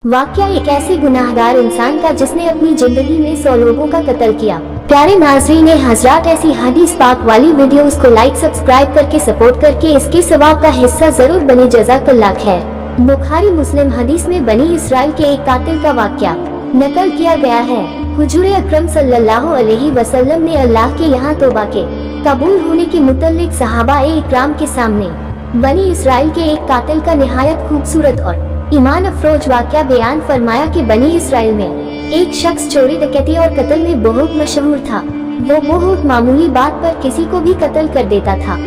वाकया एक ऐसे गुनाहगार इंसान का जिसने अपनी जिंदगी में 100 लोगों का कत्ल किया। प्यारे नाज़रीन हज़रात, ऐसी हदीस पाक वाली वीडियोस को लाइक सब्सक्राइब करके सपोर्ट करके इसके सवाब का हिस्सा जरूर बने। जज़ाकल्लाह खैर। बुखारी मुस्लिम हदीस में बनी इसराइल के एक कातिल का वाकया नकल किया गया है। हुजूर अकरम सल्लल्लाहु अलैहि वसल्लम ने अल्लाह के यहाँ तौबा के कबूल होने के मुतल्लिक सहाबाए इकराम के सामने बनी इसराइल के एक कातिल का निहायत खूबसूरत और ईमान अफरोज वाकया बयान फरमाया कि बनी इसराइल में एक शख्स चोरी डकैती और कत्ल में बहुत मशहूर था। वो बहुत मामूली बात पर किसी को भी कत्ल कर देता था।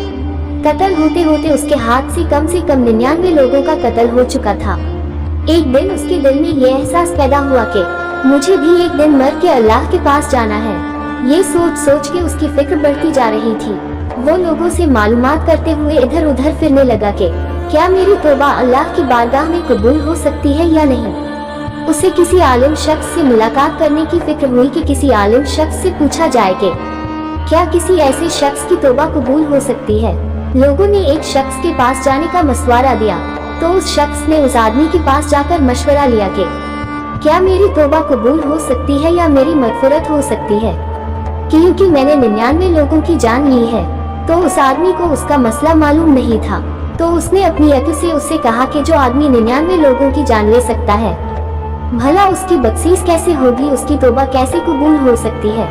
कत्ल होते होते उसके हाथ से कम 99 लोगों का कत्ल हो चुका था। एक दिन उसके दिल में ये एहसास पैदा हुआ कि मुझे भी एक दिन मर के अल्लाह के पास जाना है। ये सोच सोच के उसकी फिक्र बढ़ती जा रही थी। वो लोगों से मालूमात करते हुए इधर उधर फिरने लगा कि क्या मेरी तौबा अल्लाह की बारगाह में कबूल हो सकती है या नहीं। उसे किसी आलिम शख्स से मुलाकात करने की फिक्र हुई कि किसी आलिम शख्स से पूछा जाए कि क्या किसी ऐसे शख्स की तौबा कबूल हो सकती है। लोगों ने एक शख्स के पास जाने का मशवरा दिया तो उस शख्स ने उस आदमी के पास जाकर मशवरा लिया कि क्या मेरी तौबा कबूल हो सकती है या मेरी मगफिरत हो सकती है, क्योंकि मैंने 99 लोगों की जान ली है। तो उस आदमी को उसका मसला मालूम नहीं था, तो उसने अपनी अक्ल से उससे कहा कि जो आदमी 99 लोगों की जान ले सकता है, भला उसकी बख्शीश कैसे होगी, उसकी तौबा कैसे कबूल हो सकती है।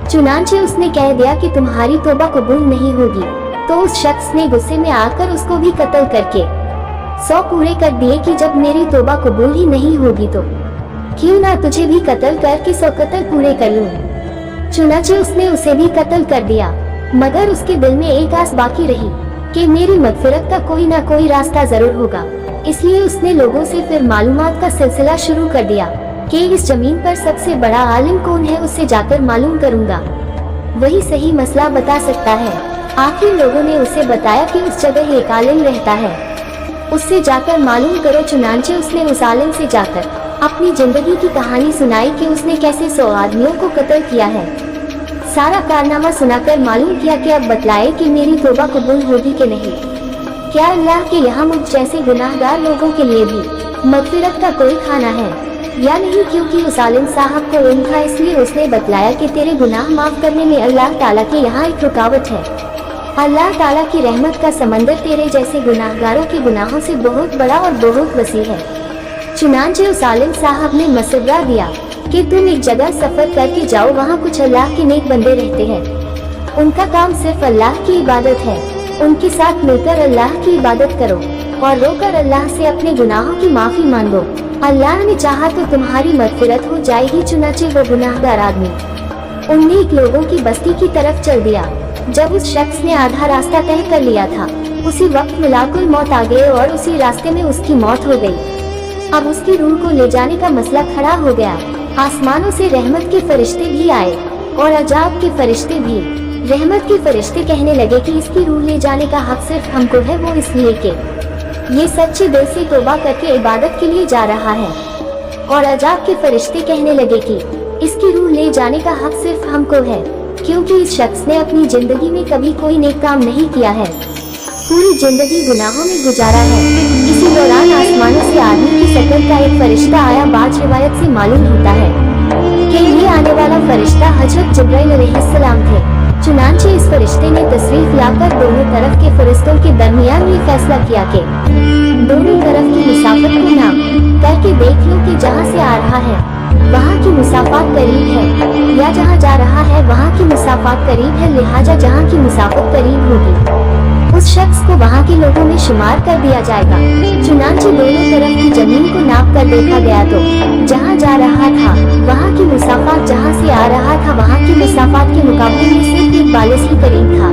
चुनांचे उसने कह दिया कि तुम्हारी तौबा कबूल नहीं होगी। तो उस शख्स ने गुस्से में आकर उसको भी कत्ल करके 100 पूरे कर दिए कि जब मेरी तौबा कबूल ही नहीं होगी तो क्यों ना तुझे भी कत्ल करके 100 कत्ल पूरे कर लूं। चुनांचे उसने उसे भी कत्ल कर दिया, मगर उसके दिल में एक आस बाकी रही कि मेरी मगफिरत का कोई ना कोई रास्ता जरूर होगा। इसलिए उसने लोगों से फिर मालूमात का सिलसिला शुरू कर दिया कि इस जमीन पर सबसे बड़ा आलिम कौन है, उससे जाकर मालूम करूंगा, वही सही मसला बता सकता है। आखिर लोगों ने उसे बताया कि उस जगह एक आलिम रहता है, उससे जाकर मालूम करो। चुनांचे उसने उस आलिम से जाकर अपनी जिंदगी की कहानी सुनाई कि उसने कैसे 100 आदमियों को कत्ल किया है। सारा कारनामा सुनाकर मालूम किया कि अब बतलाए कि मेरी तौबा कबूल होगी कि नहीं। क्या अल्लाह के यहाँ मुझ जैसे गुनाहगार लोगों के लिए भी मगफिरत का कोई खाना है या नहीं। क्योंकि उस आलिम साहब को इल्म था, इसलिए उसने बतलाया कि तेरे गुनाह माफ करने में अल्लाह ताला के यहाँ एक रुकावट है। अल्लाह ताला की रहमत का समंदर तेरे जैसे गुनाहगारों के गुनाहों से बहुत बड़ा और बहुत वसी है। चुनांचे उस आलिम साहब ने मशवरा दिया कि तुम एक जगह सफर करके जाओ, वहाँ कुछ अल्लाह के नेक बंदे रहते हैं। उनका काम सिर्फ अल्लाह की इबादत है। उनके साथ मिलकर अल्लाह की इबादत करो और रोकर अल्लाह से अपने गुनाहों की माफी मांगो। अल्लाह ने चाहा तो तुम्हारी मगफिरत हो जाएगी। चुनांचे वो गुनाहगार आदमी उन नेक लोगों की बस्ती की तरफ चल दिया। जब उस शख्स ने आधा रास्ता तय कर लिया था, उसी वक्त मलाकुल मौत आ गए और उसी रास्ते में उसकी मौत हो गई। अब उसकी रूह को ले जाने का मसला खड़ा हो गया। आसमानों से रहमत के फरिश्ते भी आए और अजाब के फरिश्ते भी। रहमत के फरिश्ते कहने लगे कि इसकी रूह ले जाने का हक सिर्फ हमको है, वो इसलिए कि ये सच्चे दिल से तौबा करके इबादत के लिए जा रहा है। और अजाब के फरिश्ते कहने लगे कि इसकी रूह ले जाने का हक सिर्फ हमको है, क्योंकि इस शख्स ने अपनी जिंदगी में कभी कोई नेक काम नहीं किया है, पूरी जिंदगी गुनाहों में गुजारा है। इसी दौरान आसमानों से आदमी की शक्ल का एक फरिश्ता आया। बाज रिवायत से मालूम होता है कि ये आने वाला फरिश्ता हजरत जिब्राइल अलैहिस्सलाम थे। चुनांचे इस फरिश्ते ने तशरीफ लाकर दोनों तरफ के फरिश्तों के दरमियान ये फैसला किया कि दोनों तरफ की मुसाफत को नाम करके देख लो कि जहाँ से आ रहा है वहाँ की मुसाफत करीब है, या जहाँ जा रहा है वहाँ की मुसाफत करीब है, लिहाजा जहाँ की मुसाफत करीब होगी उस शख्स को वहाँ के लोगों में शुमार कर दिया जाएगा। चुनांचे दोनों तरफ की जमीन को नाप कर देखा गया तो जहाँ जा रहा था वहाँ की मुसाफत जहाँ से आ रहा था वहाँ की मुसाफत के मुकाबले में सिर्फ 41 ही करीब था।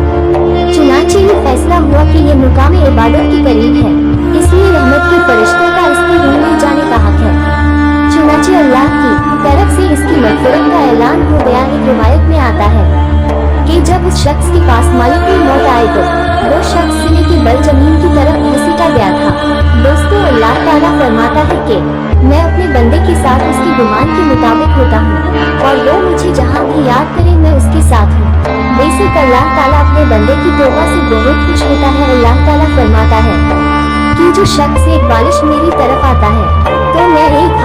चुनांचे ये फैसला हुआ कि ये मुकाम इबादत के करीब है, इसलिए रहमत के फरिश्तों का इसकी रूह ले जाने का हक है। चुनांचे अल्लाह की तरफ से इसकी मग़फ़िरत का ऐलान हो गया। एक रिवायत में आता है कि जब उस शख्स के पास मालिकुल मौत आए तो वो शख्स सिले के बल जमीन की तरफ घसीटा गया था। दोस्तों, अल्लाह ताला फरमाता है कि मैं अपने बंदे के साथ उसके गुमान के मुताबिक होता हूँ और वो मुझे जहाँ भी याद करे मैं उसके साथ हूँ। बेशक अल्लाह ताला अपने बंदे की तौबा से बहुत खुश होता है। अल्लाह ताला फरमाता है कि जो शख्स एक बालिश मेरी तरफ आता है तो मैं एक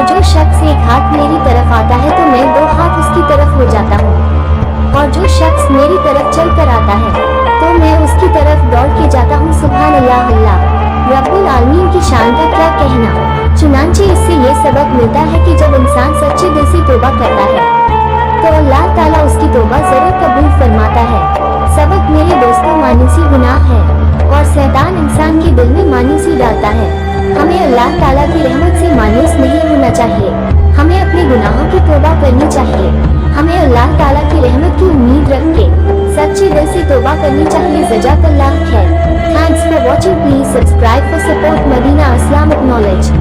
और जो शख्स एक हाथ मेरी तरफ आता है तो मैं 2 हाथ उसकी तरफ हो जाता हूँ, और जो शख्स मेरी तरफ चल कर आता है तो मैं उसकी तरफ दौड़ के जाता हूँ। सुभान अल्लाह। अल्लाह रब्बुल आलमीन की शान का क्या कहना। चुनांचे इससे ये सबक मिलता है कि जब इंसान सच्चे दिल से तौबा करता है तो अल्लाह ताला उसकी तौबा जरूर कबूल फरमाता है। सबक मेरे दोस्तों, मायूसी गुनाह है और शैतान इंसान के दिल में मायूसी डालता है। हमें अल्लाह ताला की रहमत से मायूस नहीं होना चाहिए, हमें अपने गुनाहों की तौबा करनी चाहिए। हमें अल्लाह ताला की रहमत की उम्मीद रख के सच्चे दिल से तौबा करनी चाहिए। जज़ाकल्लाह खैर। Thanks for watching. Please subscribe for support Madina Islamic knowledge.